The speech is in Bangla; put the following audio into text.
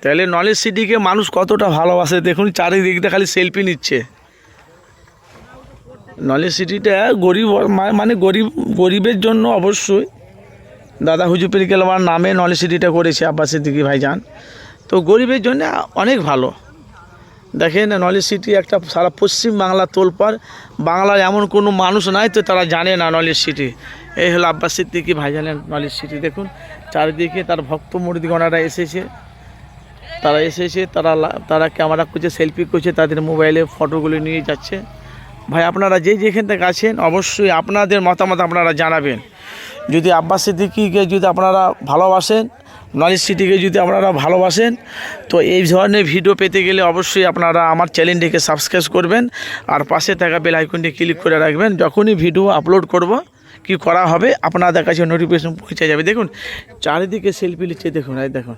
তাহলে নলেজ সিটিকে মানুষ কতটা ভালোবাসে দেখুন, চারিদিকটা খালি সেলফি নিচ্ছে। নলেজ সিটিটা গরিব মানে গরিবের জন্য অবশ্যই দাদা হুজুর পিরিকেল আমার নামে নলেজ সিটিটা করেছে আব্বাস সিদ্দিকী ভাইজান, তো গরিবের জন্য অনেক ভালো। দেখেন নলেজ সিটি একটা সারা পশ্চিম বাংলা তোলপাড়, বাংলার এমন কোনো মানুষ নাই তো তারা জানে না নলেজ সিটি। এই হলো আব্বাস সিদ্দিকী ভাইজানের নলেজ সিটি। দেখুন চারিদিকে তার ভক্ত মুরিদগণরা এসেছে, তারা ক্যামেরা করছে, সেলফি করছে, তাদের মোবাইলে ফটোগুলো নিয়ে যাচ্ছে। ভাই আপনারা যেখান থেকে আছেন অবশ্যই আপনাদের মতামত আপনারা জানাবেন। যদি আব্বাস সিদ্দিকীকে যদি আপনারা ভালোবাসেন, নলেজ সিটিকে যদি আপনারা ভালোবাসেন, তো এই ধরনের ভিডিও পেতে গেলে অবশ্যই আপনারা আমার চ্যানেলটিকে সাবস্ক্রাইব করবেন আর পাশে থাকা বেল আইকনটি ক্লিক করে রাখবেন। যখনই ভিডিও আপলোড করব কি করা হবে আপনাদের কাছে নোটিফিকেশন পৌঁছে যাবে। দেখুন চারিদিকে সেলফি নিচ্ছে, দেখুন এই দেখুন।